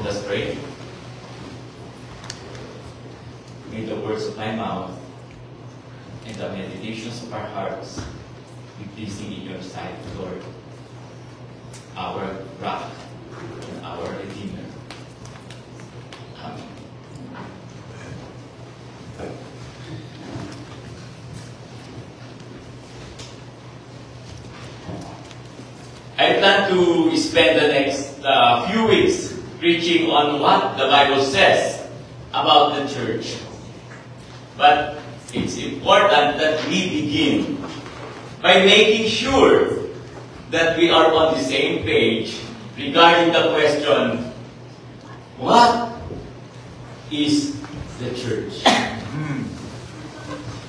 Let us pray. May the words of my mouth and the meditations of our hearts be pleasing in your sight, Lord, our rock and our Redeemer. Amen. I plan to spend the next few weeks preaching on what the Bible says about the church. But it's important that we begin by making sure that we are on the same page regarding the question, what is the church?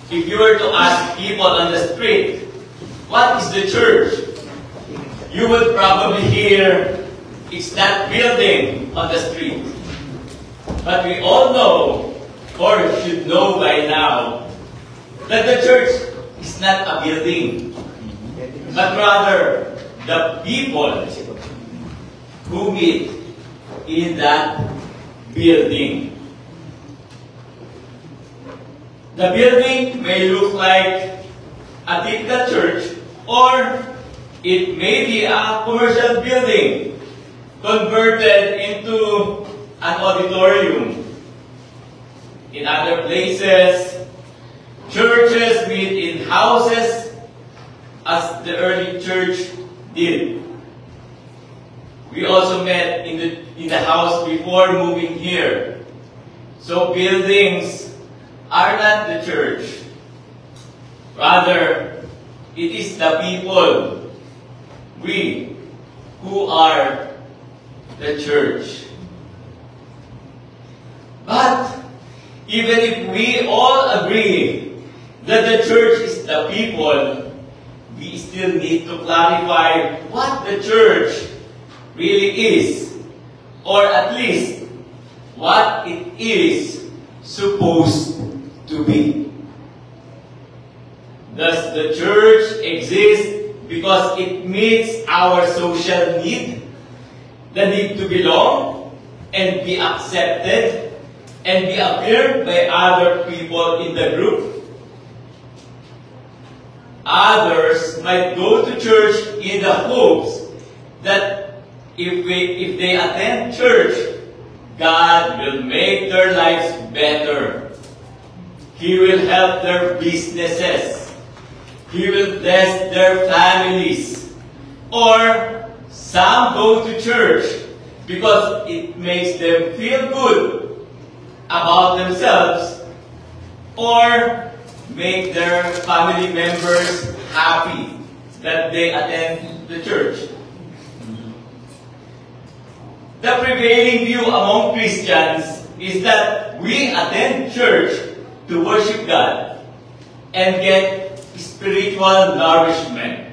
If you were to ask people on the street, what is the church? You would probably hear, it's that building on the street. But we all know, or should know by now, that the church is not a building, but rather the people who meet in that building. The building may look like a typical church, or it may be a commercial building converted into an auditorium. In other places, churches meet in houses as the early church did. We also met in the house before moving here. So buildings are not the church. Rather, it is the people, we, who are the church. But even if we all agree that the church is the people, we still need to clarify what the church really is, or at least what it is supposed to be. Does the church exist because it meets our social need, the need to belong and be accepted and be affirmed by other people in the group? Others might go to church in the hopes that if they attend church, God will make their lives better. He will help their businesses. He will bless their families. Or some go to church because it makes them feel good about themselves, or make their family members happy that they attend the church. The prevailing view among Christians is that we attend church to worship God and get spiritual nourishment.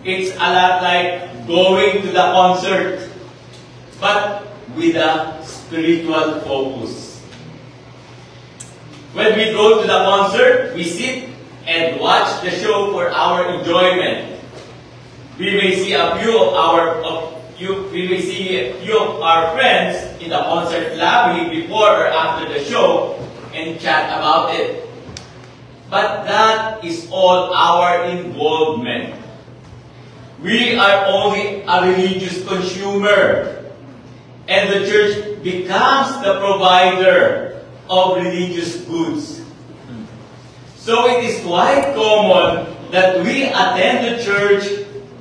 It's a lot like going to the concert, but with a spiritual focus. When we go to the concert, we sit and watch the show for our enjoyment. We may see a few of our friends in the concert lobby before or after the show and chat about it. But that is all our involvement. We are only a religious consumer, and the church becomes the provider of religious goods. So it is quite common that we attend the church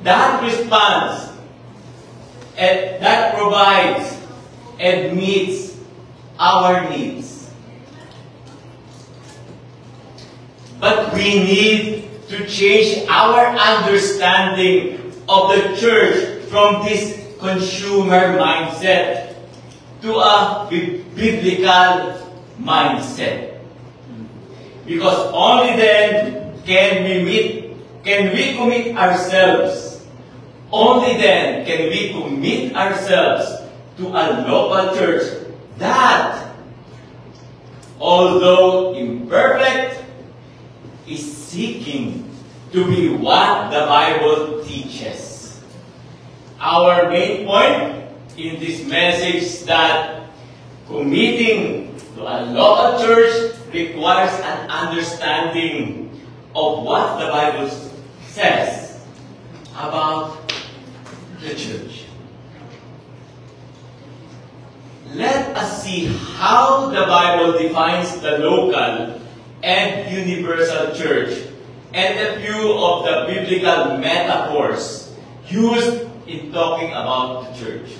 that responds, and that provides and meets our needs. But we need to change our understanding of the church from this consumer mindset to a biblical mindset. Because only then can we commit ourselves. Only then can we commit ourselves to a local church that, although imperfect, is seeking to be what the Bible teaches. Our main point in this message that committing to a local church requires an understanding of what the Bible says about the church. Let us see how the Bible defines the local and universal church and a few of the biblical metaphors used in talking about the church.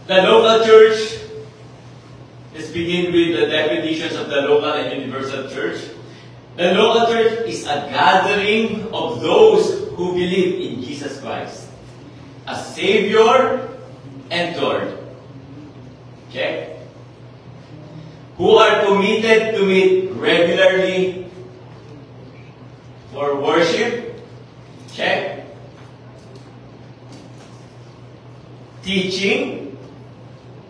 The local church, let's begin with the definitions of the local and universal church. The local church is a gathering of those who believe in Jesus Christ as Savior and Lord. Okay? Who are committed to meet regularly for worship. Check. Teaching.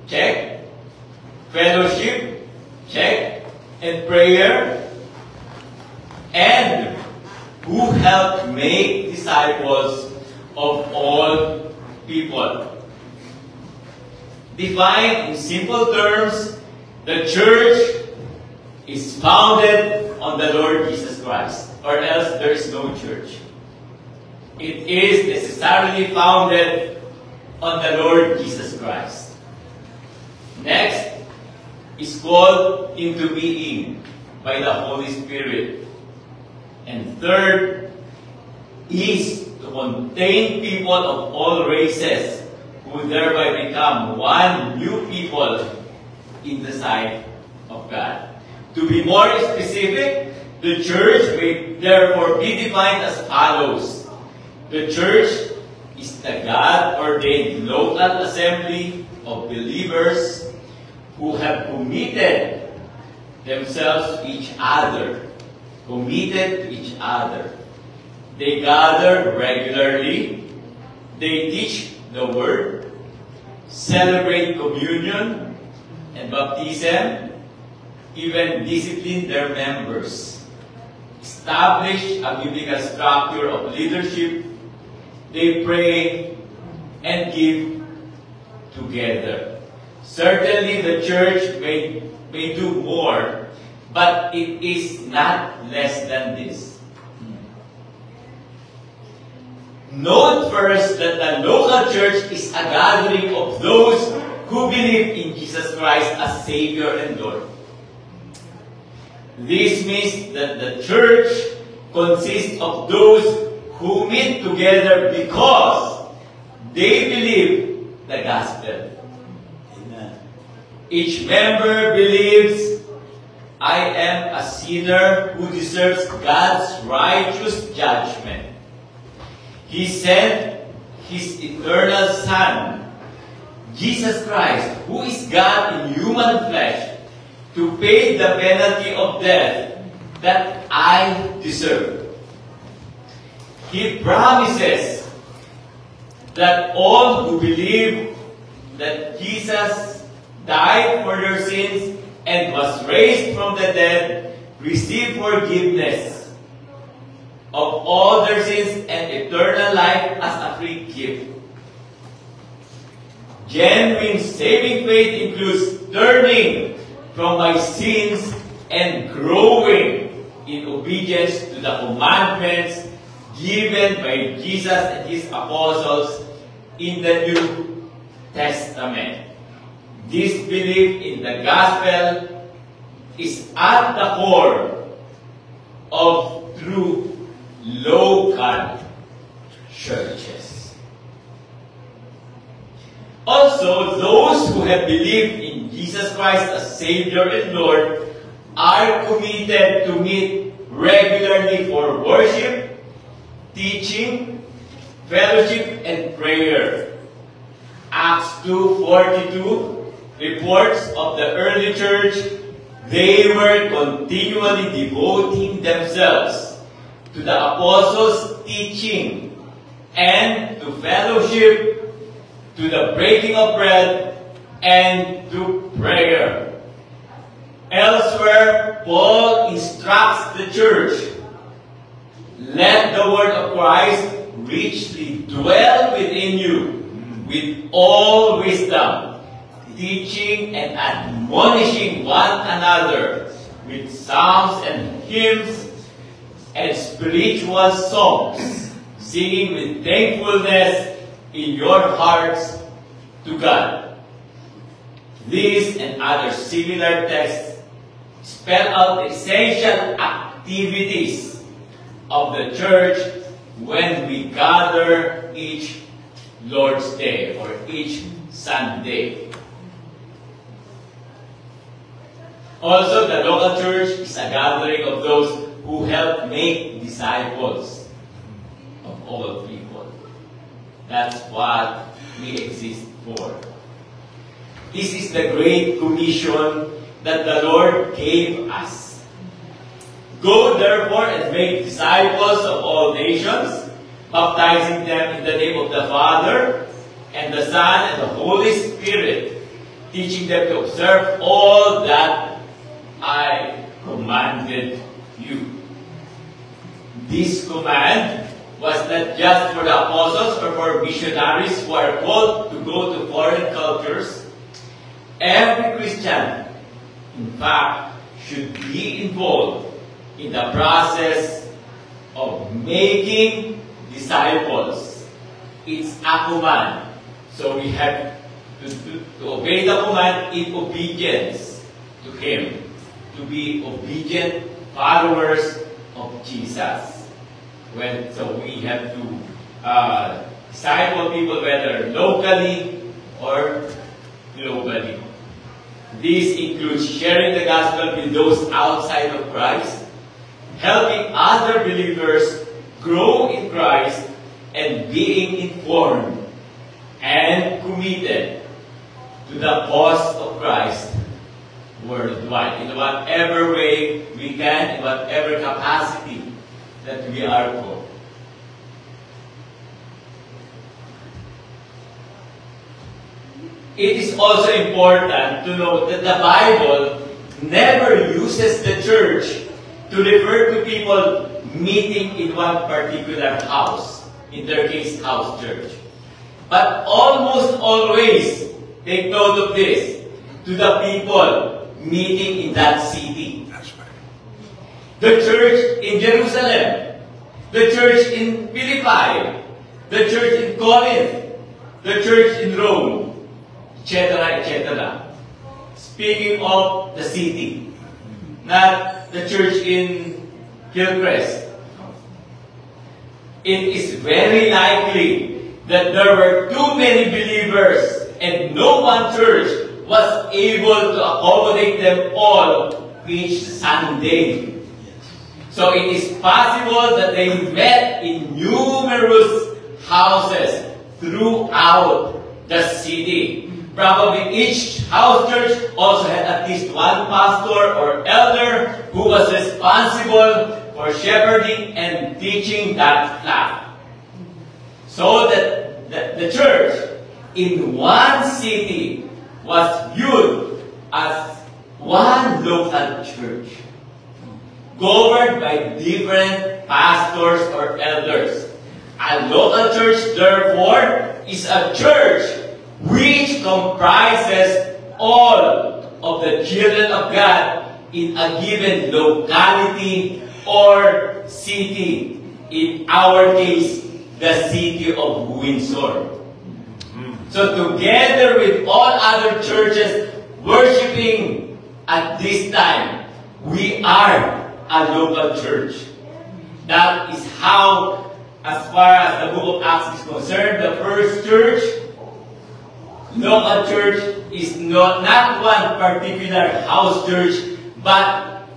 Check. Fellowship. Check. And prayer. And who help make disciples of all people. Defined in simple terms, the church is founded on the Lord Jesus Christ, or else there is no church. It is necessarily founded on the Lord Jesus Christ. Next is called into being by the Holy Spirit. And third is to contain people of all races who thereby become one new people in the sight of God. To be more specific, the church may therefore be defined as follows. The church is the God-ordained local assembly of believers who have committed themselves to each other. Committed to each other. They gather regularly. They teach the Word, celebrate communion and baptism, even discipline their members, establish a biblical structure of leadership. They pray and give together. Certainly the church may do more, but it is not less than this. Note first that the local church is a gathering of those who believe in Jesus Christ as Savior and Lord. This means that the church consists of those who meet together because they believe the gospel. Amen. Each member believes, I am a sinner who deserves God's righteous judgment. He sent His eternal Son, Jesus Christ, who is God in human flesh, to pay the penalty of death that I deserve. He promises that all who believe that Jesus died for their sins and was raised from the dead receive forgiveness of all their sins and eternal life as a free gift. Genuine saving faith includes turning from my sins and growing in obedience to the commandments given by Jesus and His apostles in the New Testament. This belief in the gospel is at the core of true local churches. Also, those who have believed in Jesus Christ as Savior and Lord are committed to meet regularly for worship, teaching, fellowship, and prayer. Acts 2:42 reports of the early church. They were continually devoting themselves to the apostles' teaching and to fellowship, to the breaking of bread, and to prayer. Elsewhere, Paul instructs the church, let the word of Christ richly dwell within you, all wisdom, teaching and admonishing one another with psalms and hymns and spiritual songs, singing with thankfulness in your hearts to God. These and other similar texts spell out the essential activities of the church when we gather each Lord's Day or each Sunday. Also, the local church is a gathering of those who help make disciples of all people. That's what we exist for. This is the great commission that the Lord gave us. Go therefore and make disciples of all nations, baptizing them in the name of the Father, and the Son, and the Holy Spirit, teaching them to observe all that I commanded you. This command was not just for the apostles or for missionaries who are called to go to foreign cultures. Every Christian, in fact, should be involved in the process of making disciples. It's a command. So we have to obey the command in obedience to Him, to be obedient followers of Jesus. So we have to disciple people whether locally or globally. This includes sharing the gospel with those outside of Christ, helping other believers grow in Christ, and being informed and committed to the cause of Christ worldwide, in whatever way we can, in whatever capacity that we are called. It is also important to note that the Bible never uses the church to refer to people meeting in one particular house, in their case, house church. But almost always, take note of this, to the people meeting in that city. The church in Jerusalem, the church in Philippi, the church in Corinth, the church in Rome, etc., etc. Speaking of the city, not the church in Hillcrest. It is very likely that there were too many believers and no one church was able to accommodate them all each Sunday. So it is possible that they met in numerous houses throughout the city. Probably each house church also had at least one pastor or elder who was responsible for shepherding and teaching that flock. So that the church in one city was viewed as one local church, governed by different pastors or elders. A local church, therefore, is a church which comprises all of the children of God in a given locality or city. In our case, the city of Windsor. So together with all other churches worshiping at this time, we are a local church. That is how, as far as the book of Acts is concerned, the first church, local church, is not one particular house church, but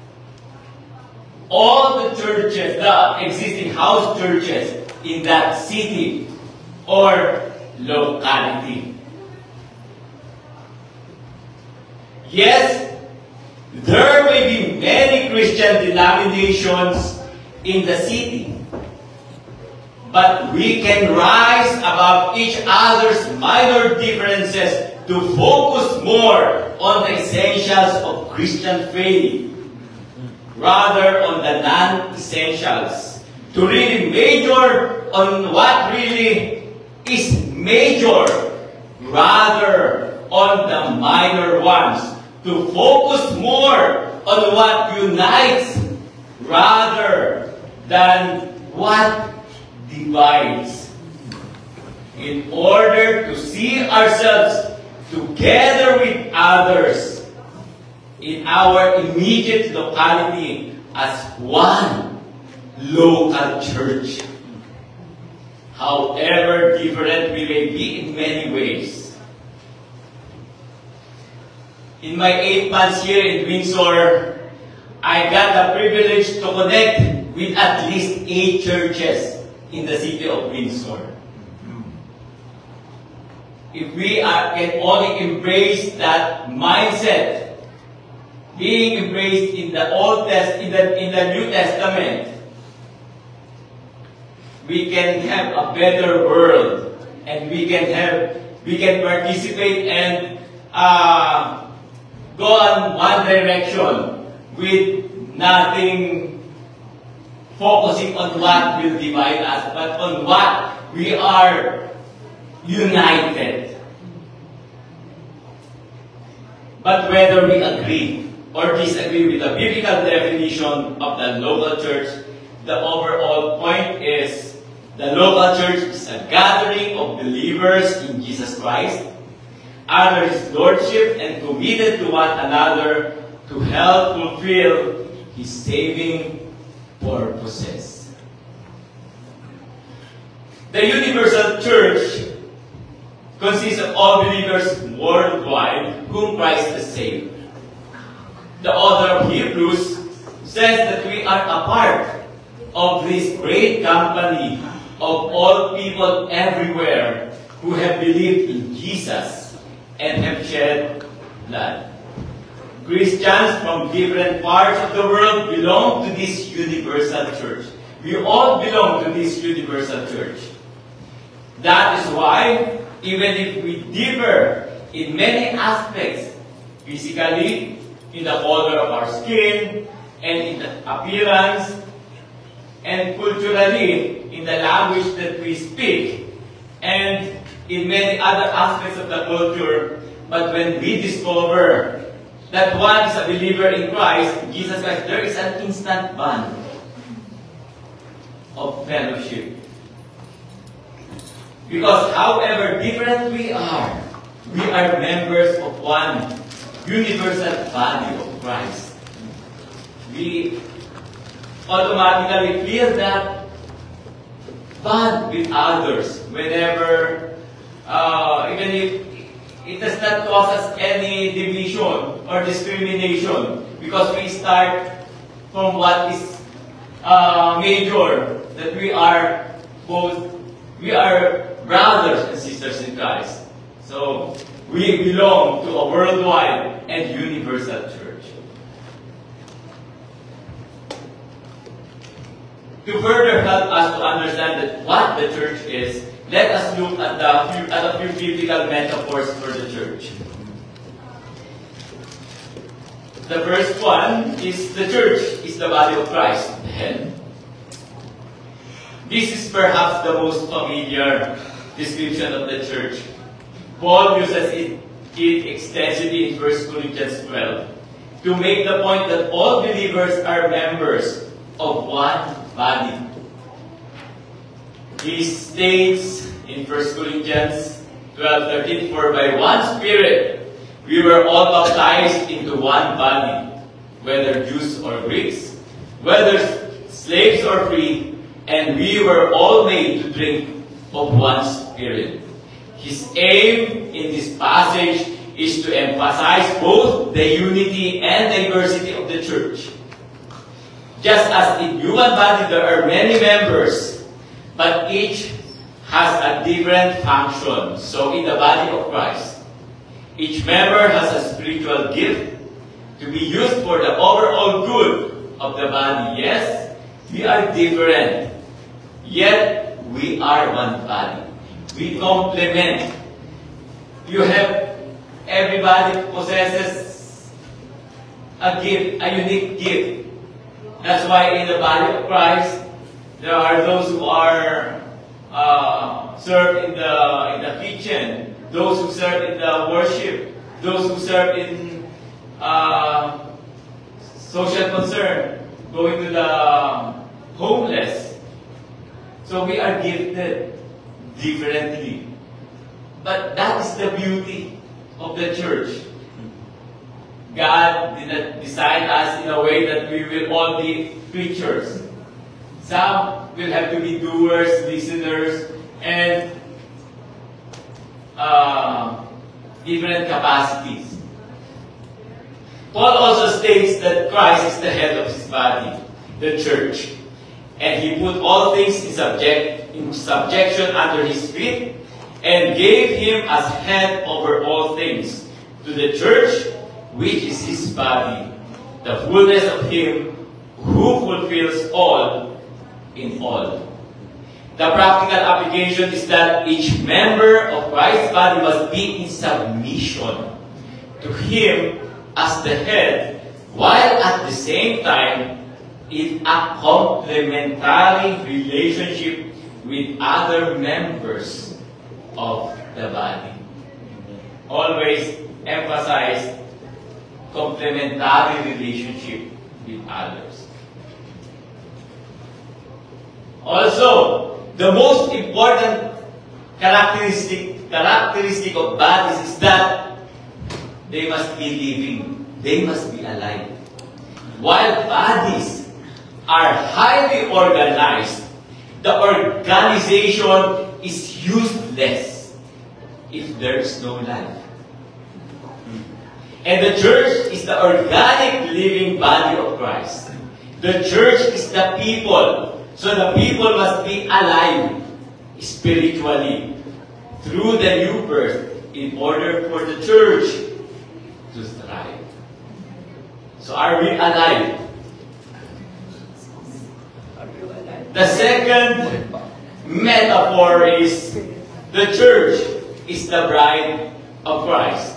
all the churches, the existing house churches in that city or locality. Yes, there may be many Christian denominations in the city, but we can rise above each other's minor differences to focus more on the essentials of Christian faith rather on the non-essentials, to really major on what really is major rather on the minor ones, to focus more on what unites rather than what divides, in order to see ourselves together with others in our immediate locality as one local church, however different we may be in many ways. In my 8 months here in Windsor, I got the privilege to connect with at least 8 churches in the city of Windsor. If we can only embrace that mindset, being embraced in the in the New Testament, we can have a better world, and we can participate and go on one direction with nothing focusing on what will divide us, but on what we are united. But whether we agree or disagree with the biblical definition of the local church, the overall point is the local church is a gathering of believers in Jesus Christ, under His Lordship, and committed to one another to help fulfill His saving purposes. The universal church consists of all believers worldwide whom Christ has saved. The author of Hebrews says that we are a part of this great company of all people everywhere who have believed in Jesus and have shed blood. Christians from different parts of the world belong to this universal church. We all belong to this universal church. That is why, even if we differ in many aspects, physically, in the color of our skin, and in the appearance, and culturally, in the language that we speak, and in many other aspects of the culture, but when we discover that one is a believer in Christ, Jesus Christ, there is an instant bond of fellowship. Because however different we are members of one universal body of Christ. We automatically feel that bond with others whenever, even if it does not cause us any division or discrimination, because we start from what is major, that we are brothers and sisters in Christ. So we belong to a worldwide and universal church. To further help us to understand that what the church is, let us look at a few biblical metaphors for the church. The first one is the church is the body of Christ, the head. This is perhaps the most familiar description of the church. Paul uses it extensively in 1 Corinthians 12 to make the point that all believers are members of one body. He states in 1 Corinthians 12:13, "For by one Spirit we were all baptized into one body, whether Jews or Greeks, whether slaves or free, and we were all made to drink of one Spirit." His aim in this passage is to emphasize both the unity and diversity of the church. Just as in human body there are many members, but each has a different function. So in the body of Christ, each member has a spiritual gift to be used for the overall good of the body. Yes, we are different, yet we are one body. We complement. Everybody possesses a gift, a unique gift. That's why in the body of Christ, there are those who are serve in the kitchen, those who serve in the worship, those who serve in social concern, going to the homeless. So we are gifted differently. But that is the beauty of the church. God did not design us in a way that we will all be preachers. Some will have to be doers, listeners, and different capacities. Paul also states that Christ is the head of his body, the church. And he put all things in subjection under his feet, and gave him as head over all things to the church, which is his body, the fullness of him who fulfills all in all. The practical application is that each member of Christ's body must be in submission to him as the head, while at the same time in a complementary relationship with other members of the body. Always emphasize complementary relationship with others. Also, the most important characteristic of bodies is that they must be living. They must be alive. While bodies are highly organized, the organization is useless if there is no life. And the church is the organic living body of Christ. The church is the people. So the people must be alive spiritually through the new birth in order for the church to thrive. So are we alive? The second metaphor is the church is the bride of Christ.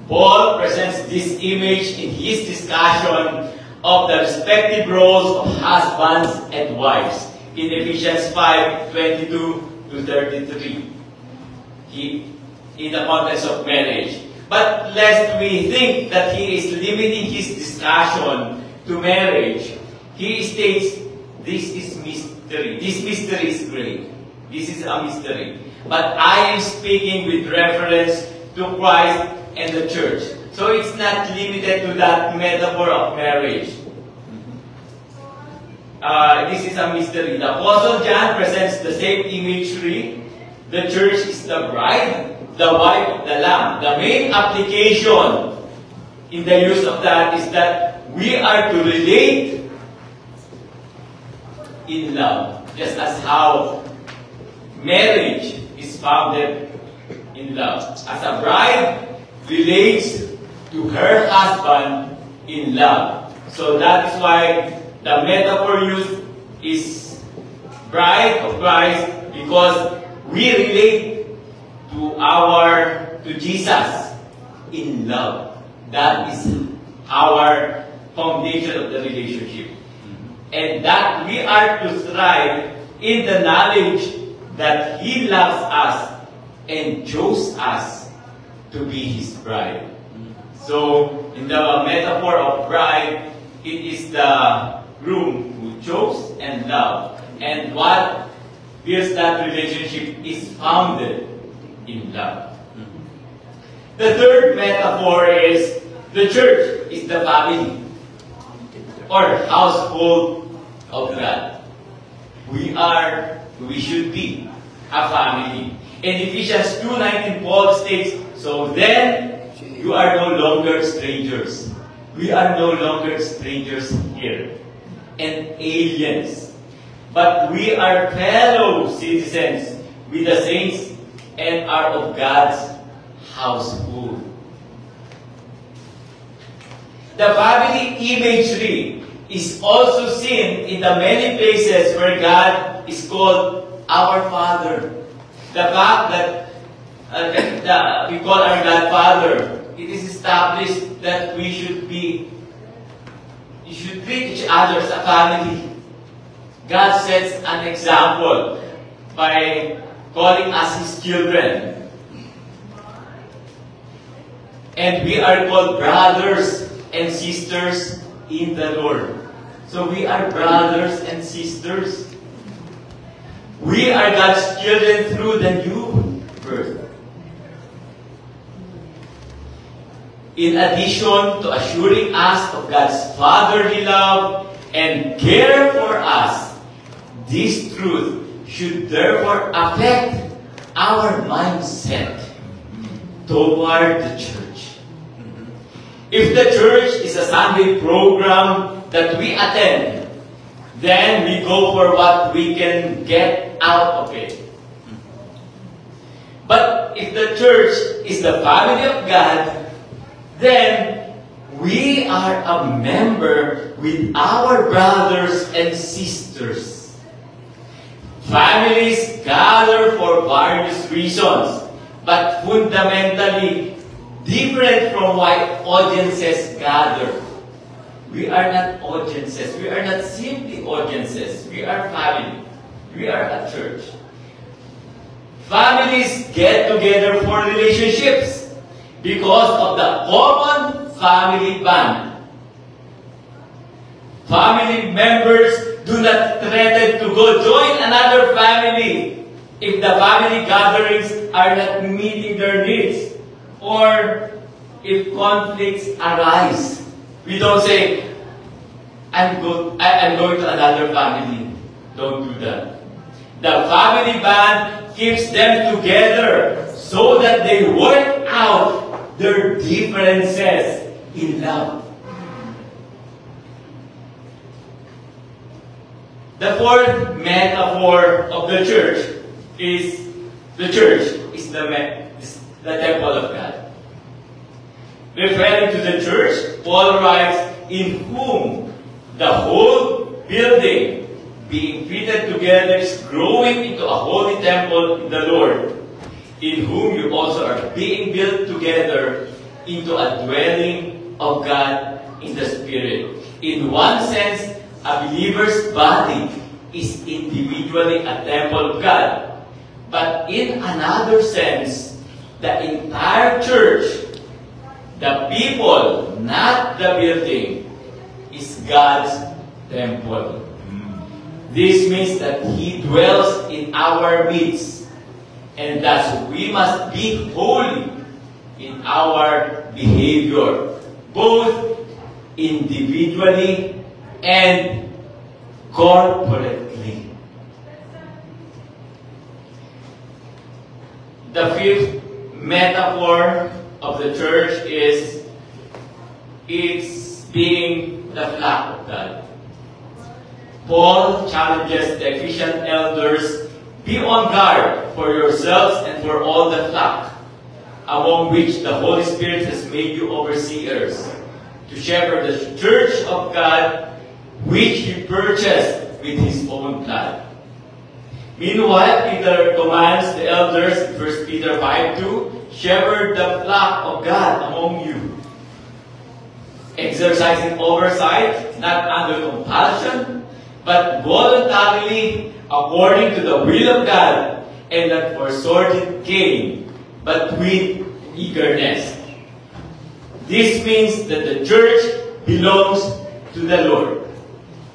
Paul presents this image in his discussion of the respective roles of husbands and wives in Ephesians 5:22-33. In the context of marriage. But lest we think that he is limiting his discussion to marriage, he states this is mystery. This mystery is great. This is a mystery. But I am speaking with reference to Christ and the church. So it's not limited to that metaphor of marriage. This is a mystery. The Apostle John presents the same imagery. The church is the bride, the wife of the Lamb. The main application in the use of that is that we are to relate in love, just as how marriage is founded in love. As a bride relates to her husband in love. So that is why the metaphor used is bride of Christ, because we relate to Jesus in love. That is our foundation of the relationship. And that we are to thrive in the knowledge that He loves us and chose us to be His bride. So, in the metaphor of bride, it is the groom who chose and loved. And what builds that relationship is founded in love. The third metaphor is the church is the family or household of God. We should be a family. In Ephesians 2:19, Paul states, so then you are no longer strangers. We are no longer strangers here and aliens, but we are fellow citizens with the saints and are of God's household. The family imagery is also seen in the many places where God is called our Father. The fact that we call our God Father, it is established that we should treat each other as a family. God sets an example by calling us His children. And we are called brothers and sisters in the Lord. So we are brothers and sisters. We are God's children through the new birth. In addition to assuring us of God's fatherly love and care for us, this truth should therefore affect our mindset toward the church. If the church is a Sunday program that we attend, then we go for what we can get out of it. But if the church is the family of God, then we are a member with our brothers and sisters. Families gather for various reasons, but fundamentally different from why audiences gather. We are not audiences. We are not simply audiences. We are family. We are a church. Families get together for relationships because of the common family bond. Family members do not threaten to go join another family if the family gatherings are not meeting their needs, or if conflicts arise. We don't say, I'm going to another family. Don't do that. The family band keeps them together so that they work out their differences in love. The fourth metaphor of the church is the temple of God. Referring to the church, Paul writes, in whom the whole building being fitted together is growing into a holy temple in the Lord, in whom you also are being built together into a dwelling of God in the Spirit. In one sense, a believer's body is individually a temple of God. But in another sense, the entire church, the people, not the building, is God's temple. This means that He dwells in our midst, and thus we must be holy in our behavior, both individually and corporately. The fifth metaphor of the church is it's being the flock of God. Paul challenges the Ephesian elders, be on guard for yourselves and for all the flock, among which the Holy Spirit has made you overseers, to shepherd the church of God, which He purchased with His own blood. Meanwhile, Peter commands the elders, 1 Peter 5:2, shepherd the flock of God among you, exercising oversight, not under compulsion, but voluntarily, according to the will of God, and not for sordid gain, but with eagerness. This means that the church belongs to the Lord.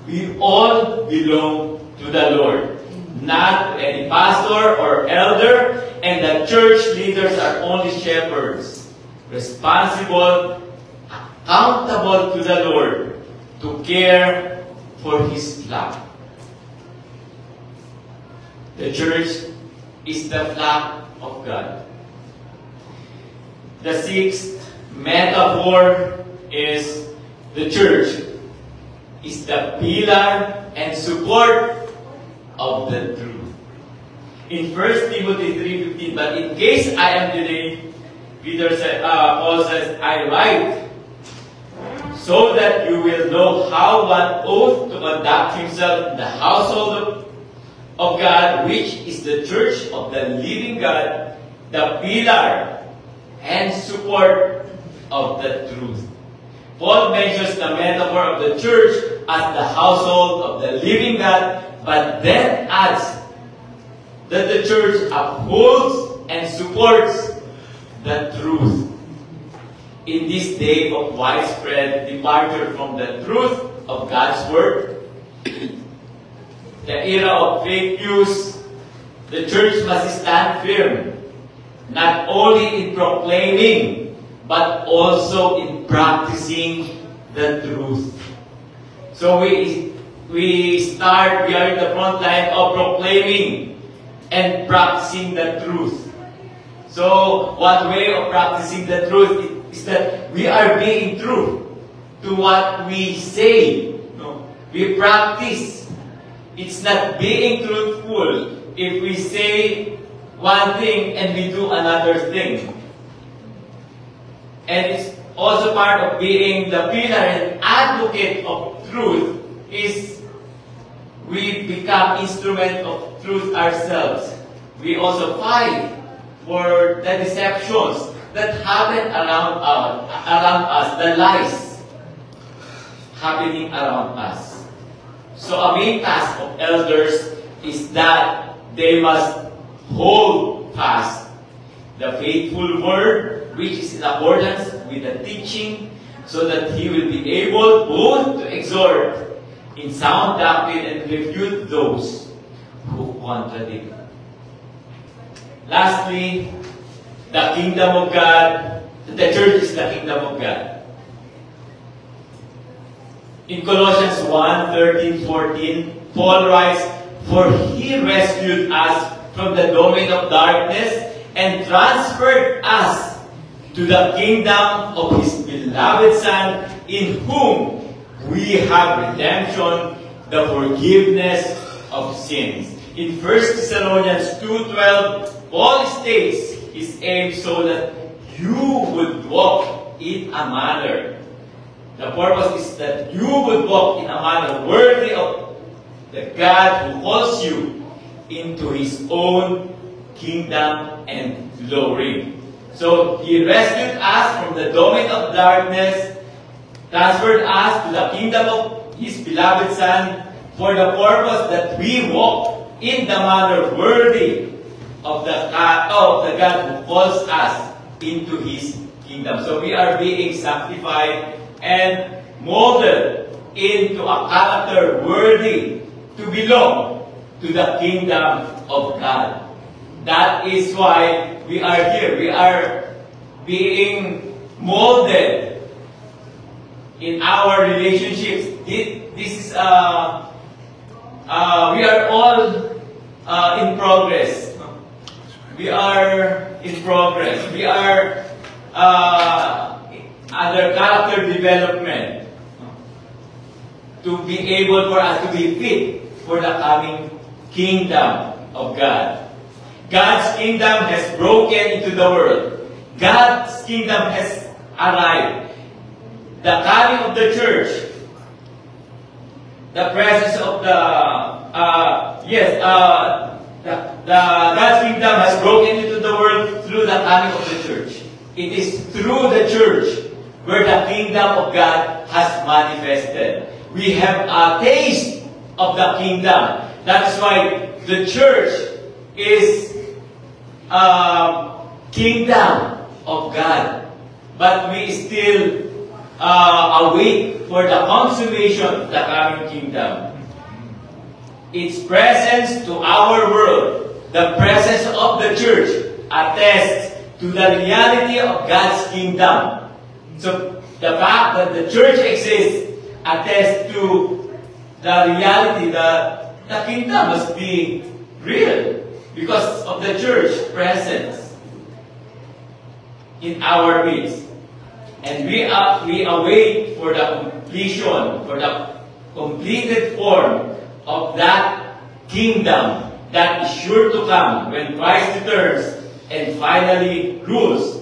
We all belong to the Lord, not to any pastor or elder, and the church leaders are only shepherds, responsible, accountable to the Lord, to care for His flock. The church is the flock of God. The sixth metaphor is the church is the pillar and support of the truth. In 1 Timothy 3:15, but in case I am delayed, Paul says, I write, so that you will know how one ought to conduct himself in the household of God, which is the church of the living God, the pillar and support of the truth. Paul mentions the metaphor of the church as the household of the living God, but then adds that the church upholds and supports the truth. In this day of widespread departure from the truth of God's Word, the era of fake news, the church must stand firm, not only in proclaiming, but also in practicing the truth. So we are in the front line of proclaiming and practicing the truth. So what way of practicing the truth is that we are being true to what we say. No? We practice. It's not being truthful if we say one thing and we do another thing. And it's also part of being the pillar and advocate of truth is we become instrument of truth ourselves. We also fight for the deceptions that happen around us, the lies happening around us. So a main task of elders is that they must hold fast the faithful word, which is in accordance with the teaching, so that he will be able both to exhort in sound doctrine and refute those who contradict. Lastly, the kingdom of God, the church is the kingdom of God. In Colossians 1:13-14, Paul writes, "For he rescued us from the domain of darkness and transferred us to the kingdom of his beloved Son, in whom we have redemption, the forgiveness of sins." In 1 Thessalonians 2:12, Paul states his aim so that you would walk in a manner. The purpose is that you would walk in a manner worthy of the God who calls you into his own kingdom and glory. So he rescued us from the domain of darkness, transferred us to the kingdom of his beloved Son, for the purpose that we walk in the manner worthy of the God who calls us into his kingdom. So we are being sanctified and molded into a character worthy to belong to the kingdom of God. That is why we are here. We are being molded in our relationships. We are all in progress. We are in progress. We are under character development to be able for us to be fit for the coming kingdom of God. God's kingdom has broken into the world. God's kingdom has arrived. The coming of the church, the presence of God's kingdom has broken into the world through the coming of the church. It is through the church where the kingdom of God has manifested. We have a taste of the kingdom. That's why the church is kingdom of God. But we still await for the consummation of the coming kingdom. Its presence to our world, the presence of the church, attests to the reality of God's kingdom. So the fact that the church exists attests to the reality that the kingdom must be real because of the church presence in our midst. And we await for the completion, for the completed form of that kingdom that is sure to come when Christ returns and finally rules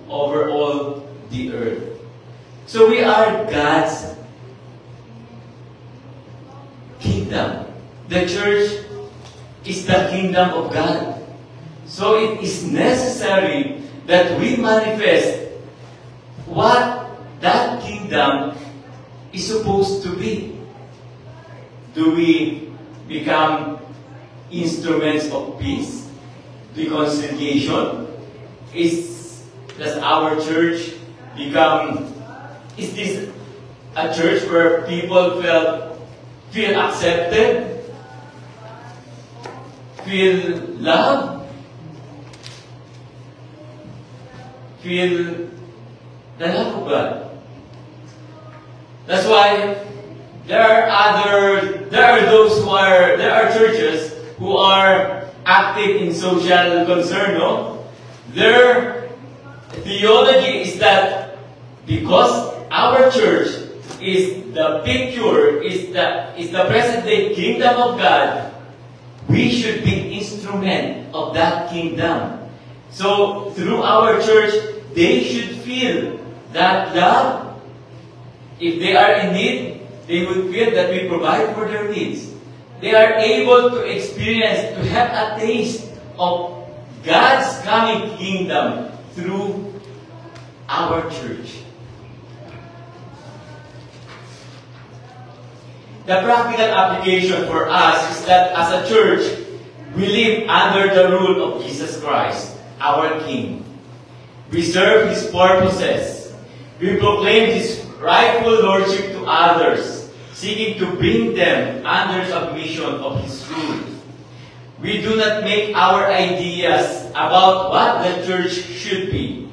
over all the earth. So we are God's kingdom. The church is the kingdom of God. So it is necessary that we manifest what that kingdom is supposed to be. Do we become instruments of peace. Reconciliation. Does our church is this a church where people feel accepted, feel loved, feel the love of God? That's why there are churches who are active in social concern, no? Their theology is that because our church is the picture, is the present-day kingdom of God, we should be instrument of that kingdom. So through our church, they should feel that love. If they are in need, they would feel that we provide for their needs. They are able to experience, to have a taste of God's coming kingdom through our church. The practical application for us is that as a church, we live under the rule of Jesus Christ, our King. We serve His purposes. We proclaim His rightful lordship to others, seeking to bring them under submission of His rule. We do not make our ideas about what the church should be.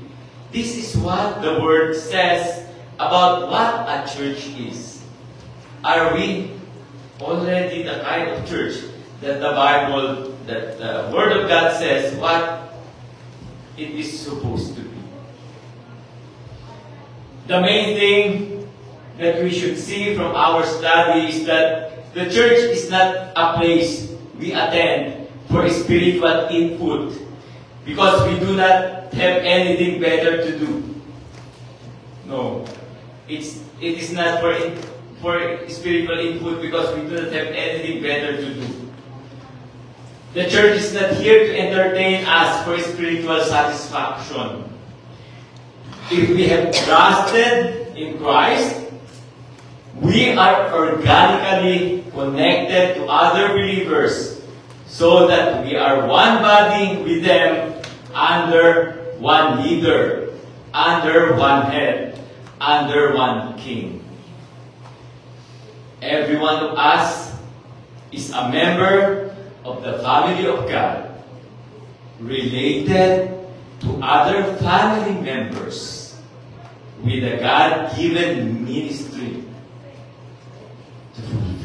This is what the Word says about what a church is. Are we already the kind of church that the Word of God says what it is supposed to be? The main thing that we should see from our study is that the church is not a place we attend for spiritual input because we do not have anything better to do. No. It is not for spiritual input because we do not have anything better to do. The church is not here to entertain us for spiritual satisfaction. If we have trusted in Christ, we are organically connected to other believers so that we are one body with them under one leader, under one head, under one king. Every one of us is a member of the family of God, related to other family members with a God-given ministry to fulfill.